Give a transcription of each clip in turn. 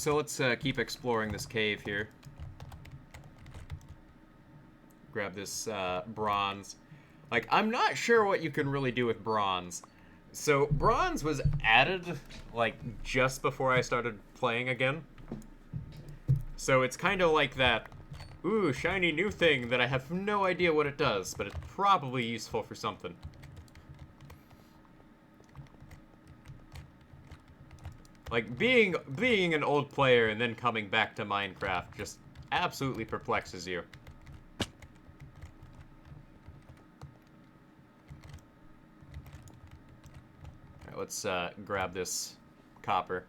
So let's keep exploring this cave here. Grab this bronze. Like, I'm not sure what you can really do with bronze. So, bronze was added, like, just before I started playing again. So it's kind of like that, ooh, shiny new thing that I have no idea what it does, but it's probably useful for something. Like, being an old player and then coming back to Minecraft just absolutely perplexes you. Alright, let's grab this copper.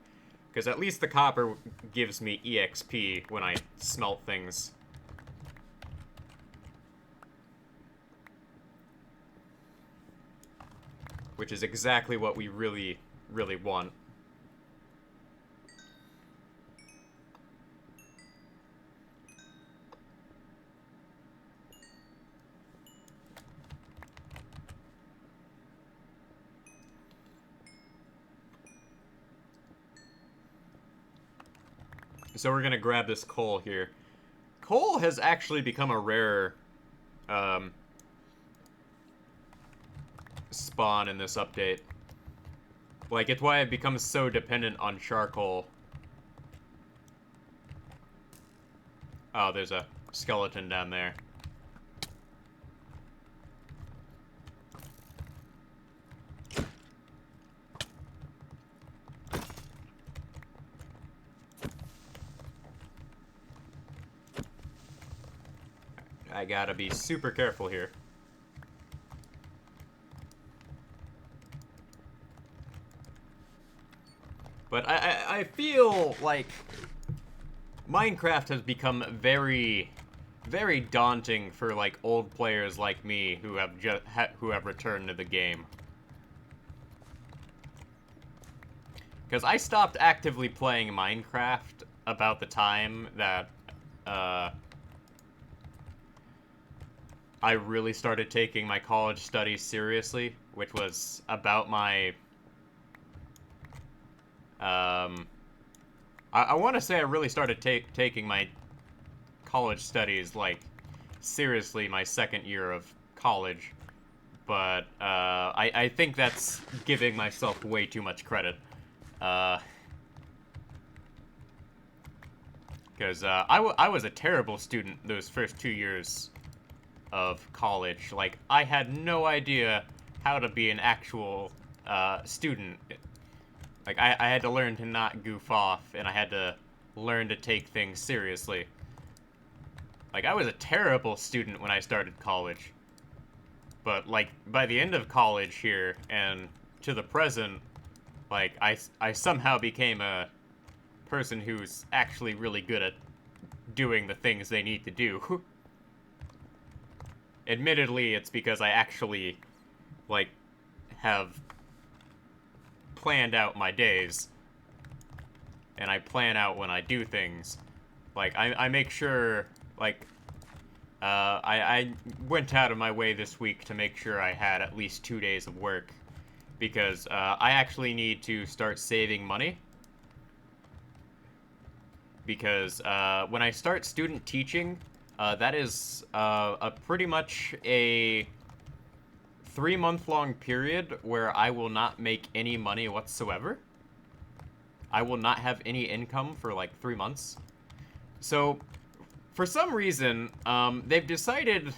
Because at least the copper gives me EXP when I smelt things. Which is exactly what we really, really want. So we're gonna grab this coal here. Coal has actually become a rare um, spawn in this update. Like, it's why I've become so dependent on charcoal. Oh, there's a skeleton down there. I gotta be super careful here. But I feel like Minecraft has become very, very daunting for like old players like me who have who have returned to the game. Because I stopped actively playing Minecraft about the time that I really started taking my college studies seriously, which was about my I want to say I really started taking my college studies, like, seriously my second year of college. But I think that's giving myself way too much credit. Because I was a terrible student those first 2 years of college. Like, I had no idea how to be an actual student. Like, I had to learn to not goof off, and I had to learn to take things seriously. Like, I was a terrible student when I started college. But, like, by the end of college here, and to the present, like, I somehow became a person who's actually really good at doing the things they need to do. Admittedly, it's because I actually, like, have planned out my days. And I plan out when I do things. Like, I make sure, like, I went out of my way this week to make sure I had at least 2 days of work. Because I actually need to start saving money. Because when I start student teaching, that is a pretty much a 3-month-long period where I will not make any money whatsoever. I will not have any income for like 3 months. So, for some reason, they've decided,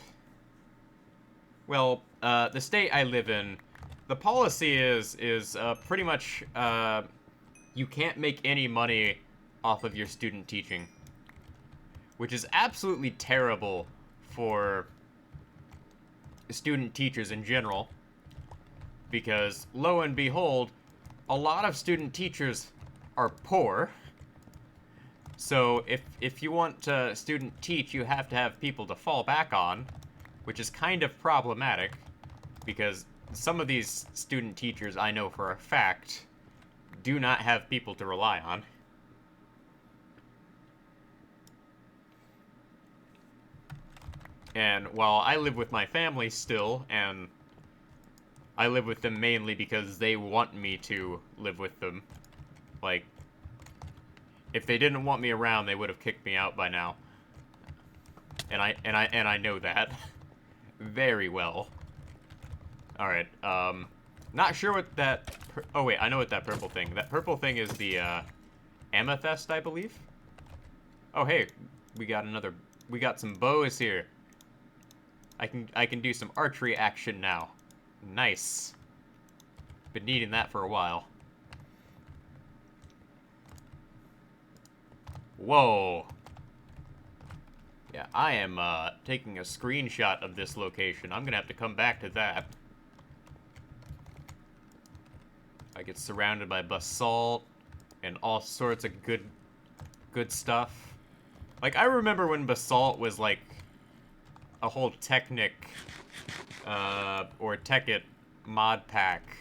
well, the state I live in, the policy is pretty much you can't make any money off of your student teaching, which is absolutely terrible for student teachers in general, because lo and behold, a lot of student teachers are poor. So if you want to student teach, you have to have people to fall back on, which is kind of problematic, because some of these student teachers I know for a fact do not have people to rely on. And while I live with my family still, and I live with them mainly because they want me to live with them, like, If they didn't want me around, they would have kicked me out by now. And I know that very well. All right. Not sure what that. Oh wait, I know what that purple thing. That purple thing is the amethyst, I believe. Oh hey, we got another. We got some bows here. I can do some archery action now. Nice. Been needing that for a while. Whoa. Yeah, I am taking a screenshot of this location. I'm gonna have to come back to that. I get surrounded by basalt and all sorts of good stuff. Like, I remember when basalt was like a whole Technic or Tekkit mod pack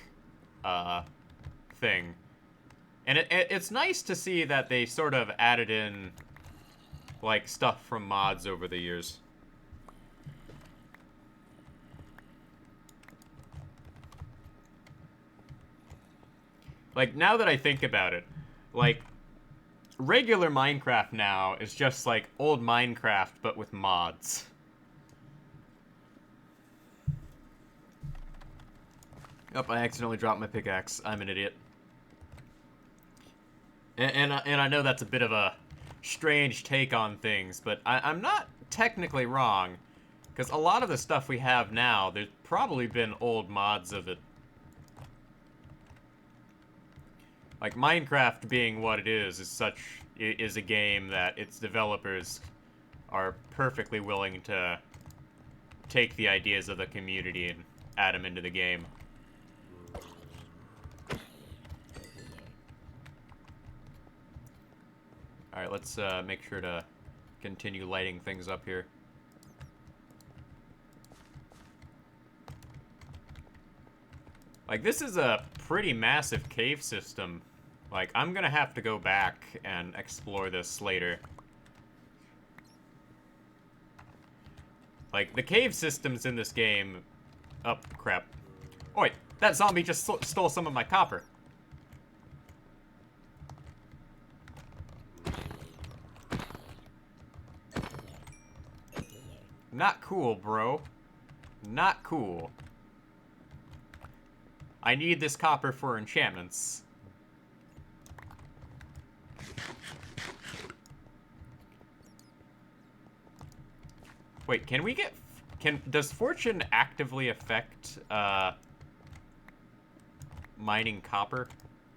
thing. And it's nice to see that they sort of added in like stuff from mods over the years. Like, now that I think about it, like, regular Minecraft now is just like old Minecraft, but with mods. Oh, I accidentally dropped my pickaxe. I'm an idiot. And I know that's a bit of a strange take on things, but I'm not technically wrong, because a lot of the stuff we have now, there's probably been old mods of it. Like, Minecraft being what it is a game that its developers are perfectly willing to take the ideas of the community and add them into the game. Alright, let's make sure to continue lighting things up here. Like, this is a pretty massive cave system. Like, I'm gonna have to go back and explore this later. Like, the cave systems in this game... Oh, crap. Oh, wait, that zombie just stole some of my copper. Not cool, bro. Not cool. I need this copper for enchantments. Wait, can we get... Does fortune actively affect, mining copper?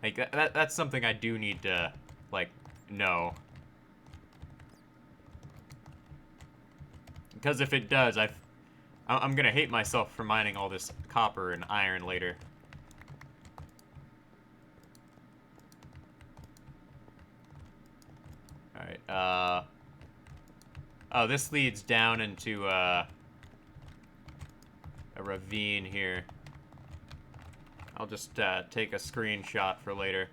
Like, that's something I do need to, like, know. Because if it does, I'm gonna hate myself for mining all this copper and iron later. Alright, oh, this leads down into, a ravine here. I'll just, take a screenshot for later.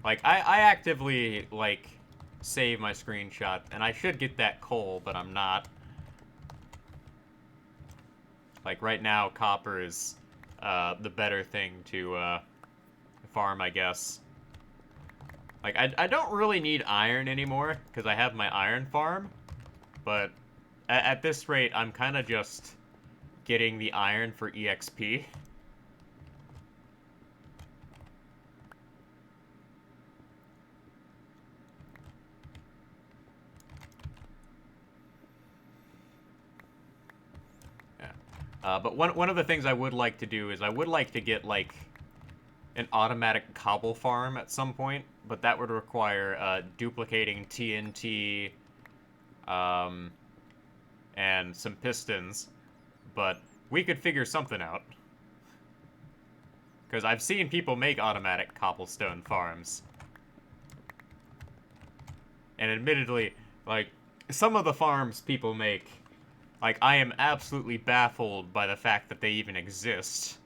Like, I actively, like, save my screenshot, and I should get that coal, but I'm not. Like, right now, copper is, the better thing to, farm, I guess. Like, I don't really need iron anymore, because I have my iron farm. But at this rate, I'm kind of just getting the iron for EXP. Yeah. But one of the things I would like to do is I would like to get, like, an automatic cobble farm at some point, but that would require duplicating TNT, and some pistons, but we could figure something out. Because I've seen people make automatic cobblestone farms. And admittedly, like, some of the farms people make, like, I am absolutely baffled by the fact that they even exist.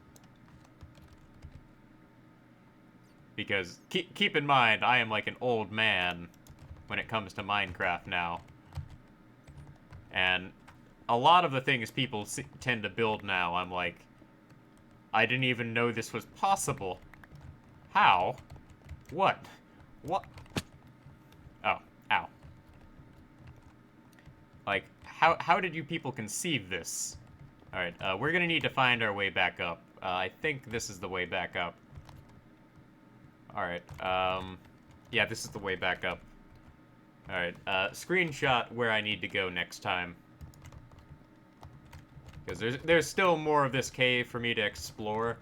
Because, keep in mind, I am like an old man when it comes to Minecraft now. And a lot of the things people tend to build now, I'm like, I didn't even know this was possible. How? What? What? Oh. how did you people conceive this? All right, we're gonna need to find our way back up. I think this is the way back up. All right, yeah, this is the way back up. All right, screenshot where I need to go next time. Because there's still more of this cave for me to explore,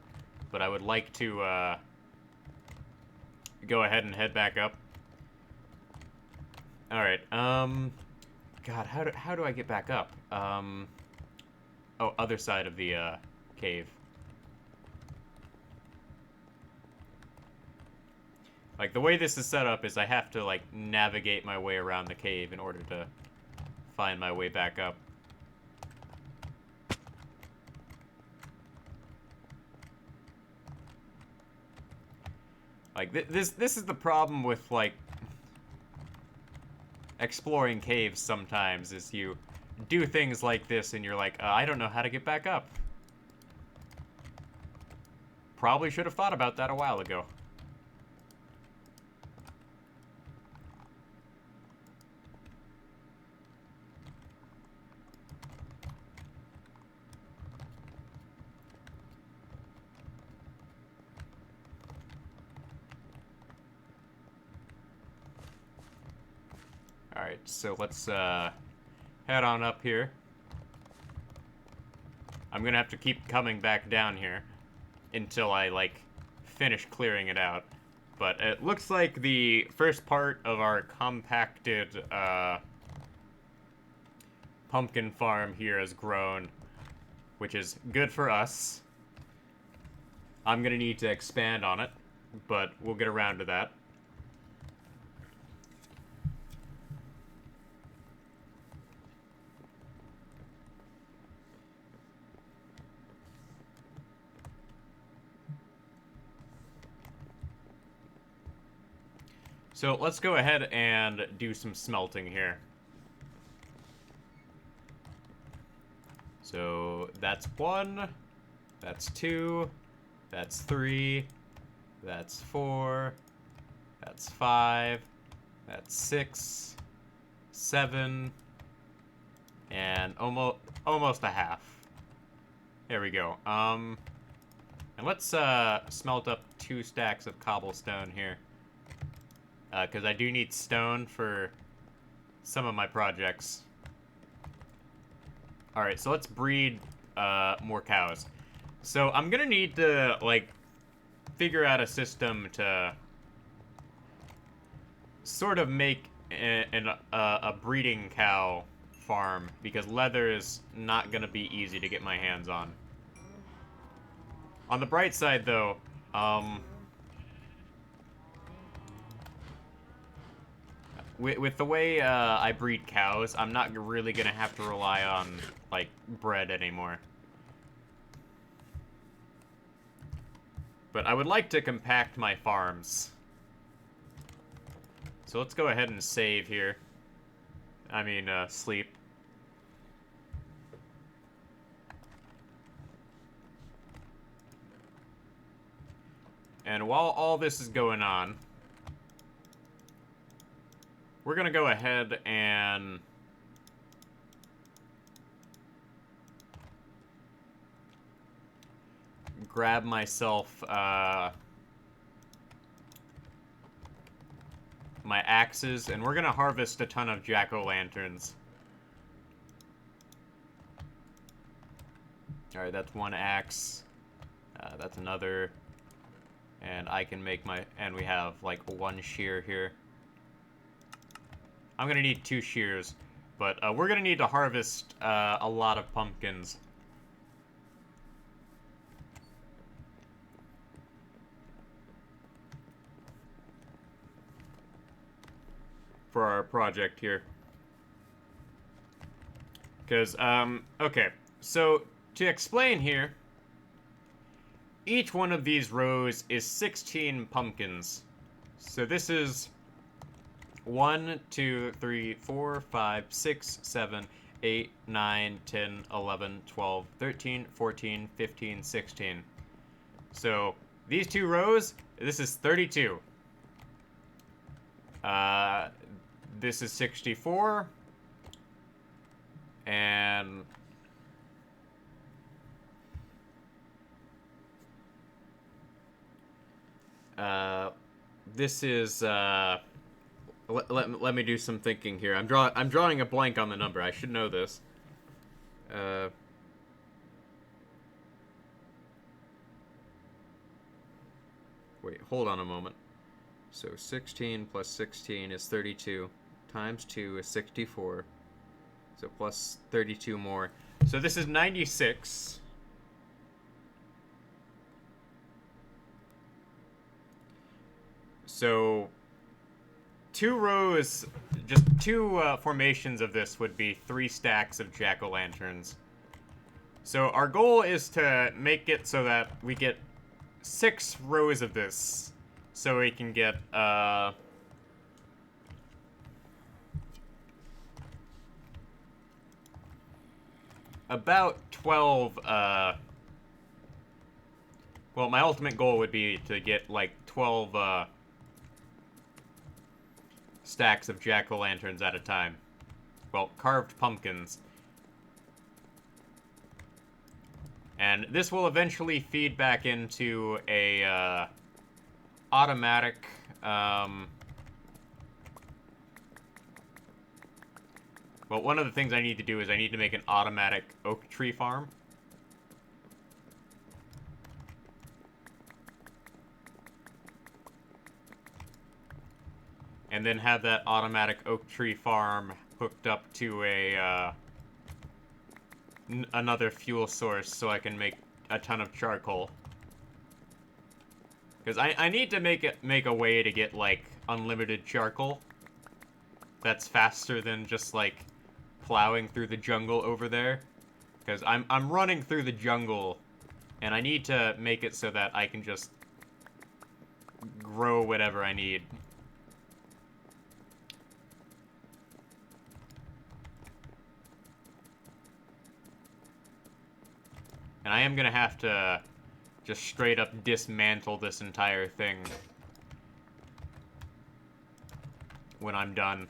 but I would like to go ahead and head back up. All right. God, how do I get back up? Oh, other side of the cave. Like, the way this is set up is I have to, like, navigate my way around the cave in order to find my way back up. Like, this is the problem with, like, exploring caves sometimes, is you do things like this and you're like, I don't know how to get back up. Probably should have thought about that a while ago. Alright, so let's head on up here. I'm gonna have to keep coming back down here until I, like, finish clearing it out. But it looks like the first part of our compacted pumpkin farm here has grown, which is good for us. I'm gonna need to expand on it, but we'll get around to that. So let's go ahead and do some smelting here. So that's 1, that's 2, that's 3, that's 4, that's 5, that's 6, 7, and almost a half. There we go. And let's smelt up 2 stacks of cobblestone here. Because I do need stone for some of my projects. Alright, so let's breed more cows. So I'm gonna need to, like, figure out a system to sort of make a breeding cow farm, because leather is not gonna be easy to get my hands on. On the bright side, though, with the way I breed cows, I'm not really gonna have to rely on, like, bread anymore. But I would like to compact my farms. So let's go ahead and save here. I mean, sleep. And while all this is going on, we're gonna go ahead and grab myself my axes, and we're gonna harvest a ton of jack-o'-lanterns. Alright, that's 1 axe. That's another. And I can make my... And we have, like, 1 shear here. I'm gonna need 2 shears, but we're gonna need to harvest a lot of pumpkins. For our project here. Because, okay, so to explain here, each one of these rows is 16 pumpkins. So this is 1, 2, 3, 4, 5, 6, 7, 8, 9, 10, 11, 12, 13, 14, 15, 16. So these 2 rows, this is 32. This is 64. And and this is let me do some thinking here. I'm drawing a blank on the number. I should know this. Uh, Wait, hold on a moment. So 16 plus 16 is 32. Times 2 is 64. So plus 32 more. So this is 96. So two rows, just two formations of this would be 3 stacks of jack-o'-lanterns. So our goal is to make it so that we get 6 rows of this, so we can get about 12 well, my ultimate goal would be to get like 12 stacks of jack-o'-lanterns at a time. Well, carved pumpkins. And this will eventually feed back into a automatic well, one of the things I need to do is I need to make an automatic oak tree farm. And then have that automatic oak tree farm hooked up to a another fuel source so I can make a ton of charcoal. Because I need to make a way to get like unlimited charcoal. That's faster than just like plowing through the jungle over there. Because I'm running through the jungle, and I need to make it so that I can just grow whatever I need. And I am gonna have to just straight up dismantle this entire thing when I'm done.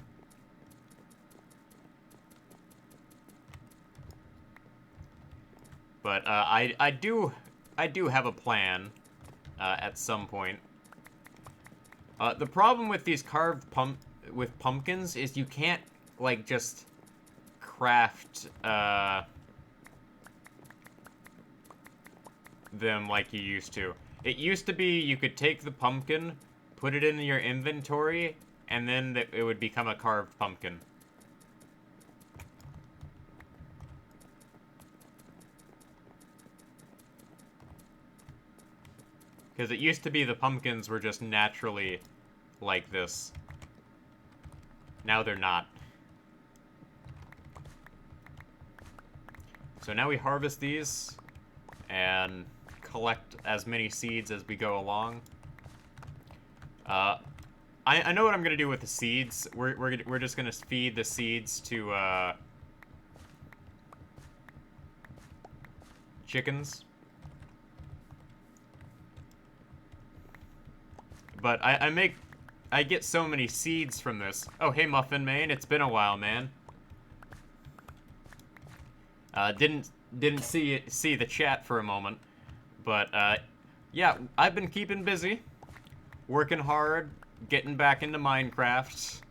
But I do have a plan at some point. The problem with these carved pumpkins is you can't like just craft them like you used to. It used to be you could take the pumpkin, put it in your inventory, and then it would become a carved pumpkin. Because it used to be the pumpkins were just naturally like this. Now they're not. So now we harvest these and collect as many seeds as we go along. I know what I'm gonna do with the seeds. We're just gonna feed the seeds to chickens. But I get so many seeds from this. Oh, hey Muffin Man, it's been a while, man. Didn't see the chat for a moment, but yeah, I've been keeping busy, working hard, getting back into Minecraft,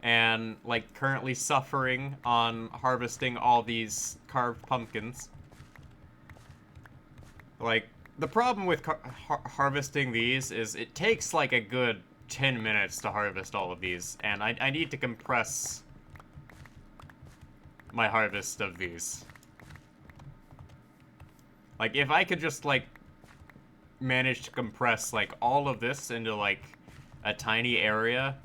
and like currently suffering on harvesting all these carved pumpkins. Like the problem with harvesting these is it takes like a good 10 minutes to harvest all of these, and I need to compress my harvest of these. Like, if I could just, like, manage to compress, like, all of this into, like, a tiny area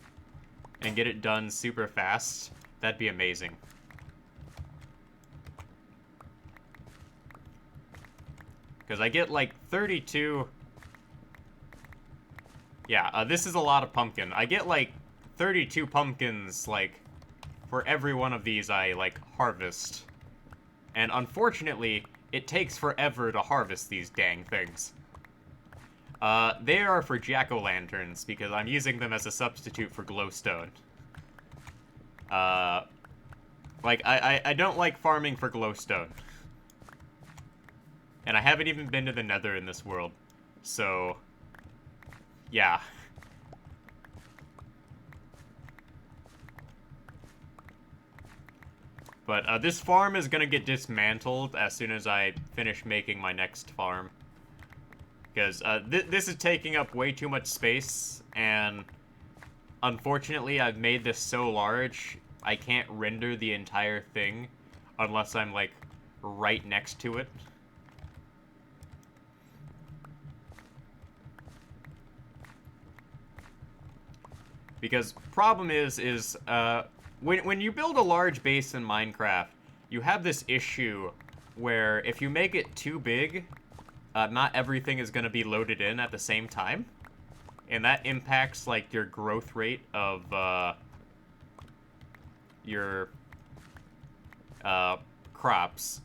and get it done super fast, that'd be amazing. Because I get, like, 32... Yeah, this is a lot of pumpkin. I get, like, 32 pumpkins, like, for every one of these I, like, harvest. And unfortunately, it takes forever to harvest these dang things. They are for jack-o'-lanterns, because I'm using them as a substitute for glowstone. Like, I don't like farming for glowstone. And I haven't even been to the nether in this world. So, yeah. But this farm is gonna get dismantled as soon as I finish making my next farm. Because this is taking up way too much space, and unfortunately I've made this so large, I can't render the entire thing unless I'm, like, right next to it. Because problem is when you build a large base in Minecraft, you have this issue where if you make it too big, not everything is going to be loaded in at the same time. And that impacts, like, your growth rate of your crops.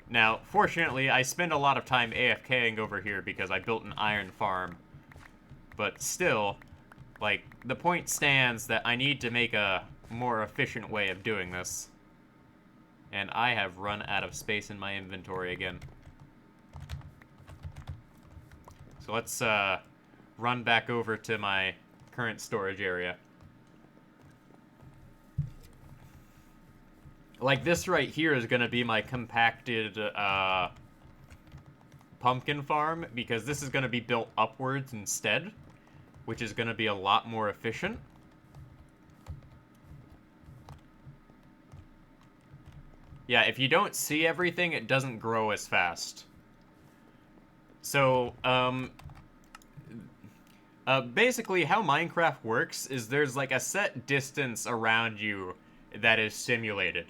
Now, fortunately, I spend a lot of time AFKing over here because I built an iron farm. But still, like, the point stands that I need to make a more efficient way of doing this. And I have run out of space in my inventory again. So let's run back over to my current storage area. Like, this right here is going to be my compacted pumpkin farm, because this is going to be built upwards instead, which is going to be a lot more efficient. Yeah, if you don't see everything, it doesn't grow as fast. So, basically how Minecraft works is there's, like, a set distance around you that is simulated.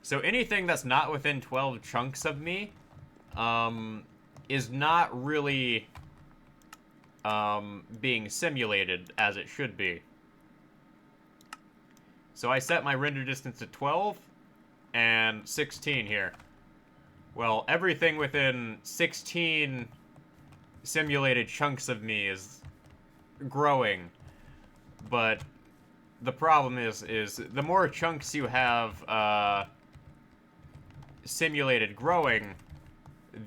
So anything that's not within 12 chunks of me, is not really, being simulated as it should be. So I set my render distance to 12 and 16 here. Well, everything within 16 simulated chunks of me is growing, but the problem is the more chunks you have simulated growing,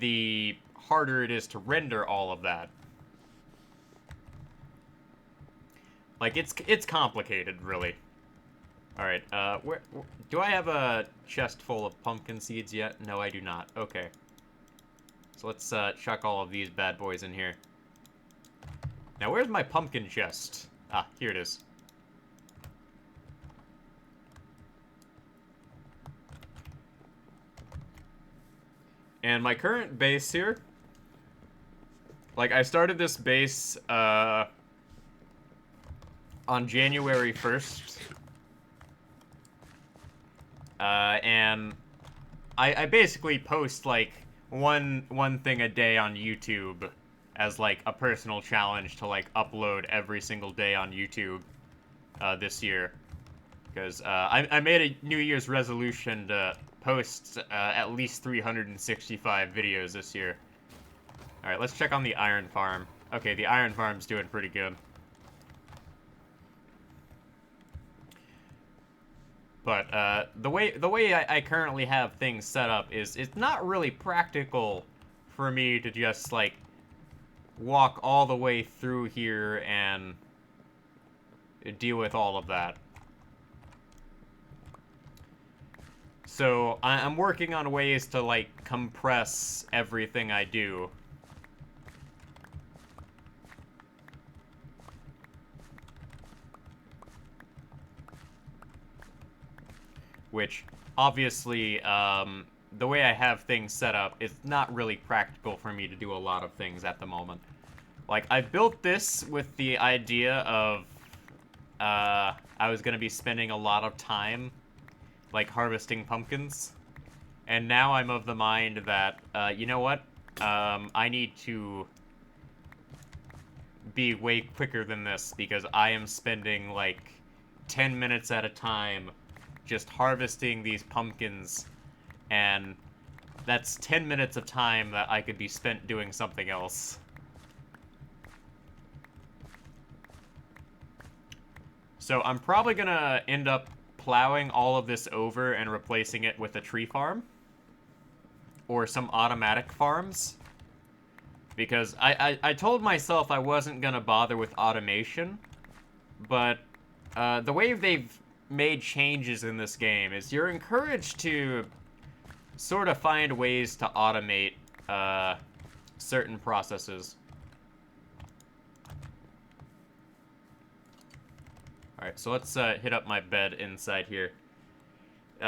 the harder it is to render all of that. Like, it's complicated, really. Alright, where do I have a chest full of pumpkin seeds yet? No, I do not. Okay. So let's chuck all of these bad boys in here. Now, where's my pumpkin chest? Ah, here it is. And my current base here, like, I started this base on January 1st. And I basically post, like, one thing a day on YouTube as, like, a personal challenge to, like, upload every single day on YouTube this year. Because I made a New Year's resolution to post at least 365 videos this year. Alright, let's check on the iron farm. Okay, the iron farm's doing pretty good. But the way I currently have things set up is it's not really practical for me to just, like, walk all the way through here and deal with all of that. So I'm working on ways to, like, compress everything I do. Which, obviously, the way I have things set up, it's not really practical for me to do a lot of things at the moment. Like, I built this with the idea of, I was gonna be spending a lot of time, like, harvesting pumpkins. And now I'm of the mind that, you know what? I need to be way quicker than this, because I am spending, like, 10 minutes at a time just harvesting these pumpkins, and that's 10 minutes of time that I could be spent doing something else. So I'm probably gonna end up plowing all of this over and replacing it with a tree farm. Or some automatic farms. Because I told myself I wasn't going to bother with automation. But the way they've made changes in this game is you're encouraged to sort of find ways to automate certain processes. Alright, so let's hit up my bed inside here.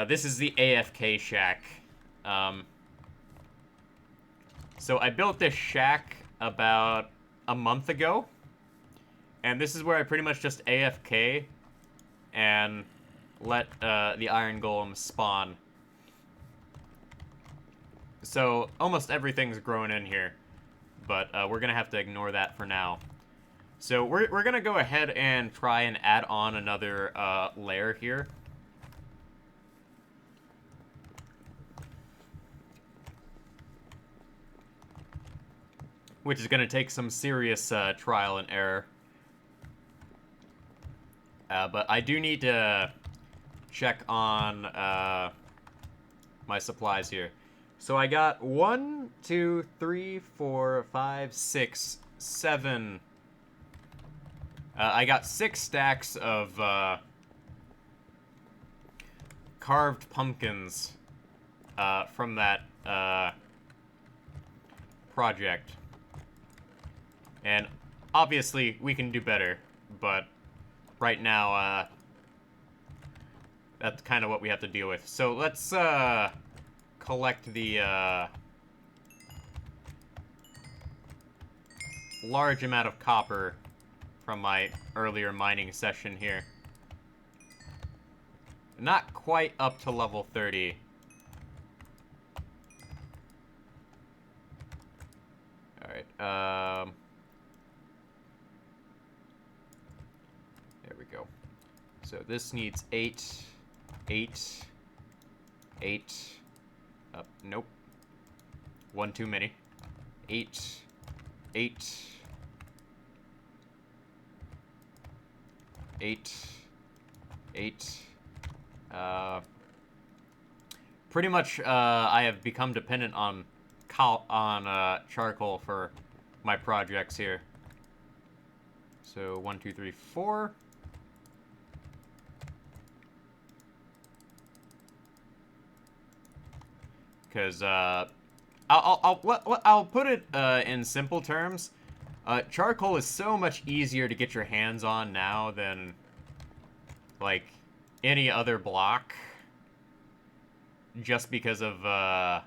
This is the AFK shack. So I built this shack about a month ago. And this is where I pretty much just AFK and let the iron golem spawn. So almost everything's grown in here, but we're gonna have to ignore that for now. So we're gonna go ahead and try and add on another layer here. Which is gonna take some serious trial and error. But I do need to check on my supplies here. So I got 1, 2, 3, 4, 5, 6, 7. I got 6 stacks of carved pumpkins from that project. And obviously we can do better, but right now that's kind of what we have to deal with. So let's collect the large amount of copper from my earlier mining session here. Not quite up to level 30. Alright, there we go. So this needs 8, 8, 8. Nope. 1 too many. 8, 8, 8, 8. Pretty much, I have become dependent on charcoal for my projects here. So 1, 2, 3, 4. Because I'll put it in simple terms. Charcoal is so much easier to get your hands on now than like any other block. Just because of I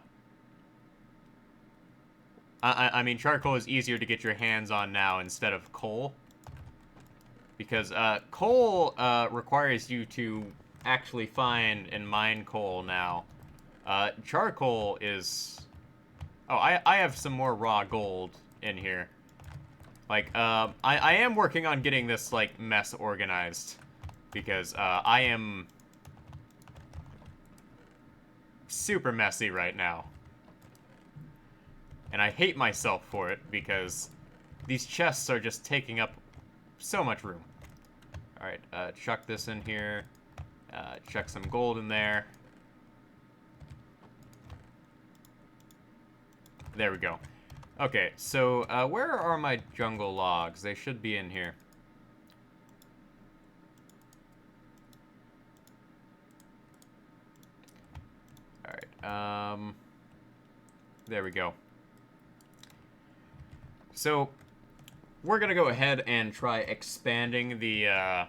mean, charcoal is easier to get your hands on now instead of coal. Because coal requires you to actually find and mine coal now. Charcoal is... Oh, I have some more raw gold in here. Like, I am working on getting this, like, mess organized. Because, I am... super messy right now. And I hate myself for it, because these chests are just taking up so much room. Alright, chuck this in here. Chuck some gold in there. There we go. Okay, so where are my jungle logs? They should be in here. Alright, there we go. So, we're gonna go ahead and try expanding the,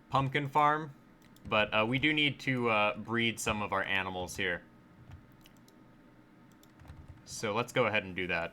pumpkin farm. But we do need to breed some of our animals here. So let's go ahead and do that.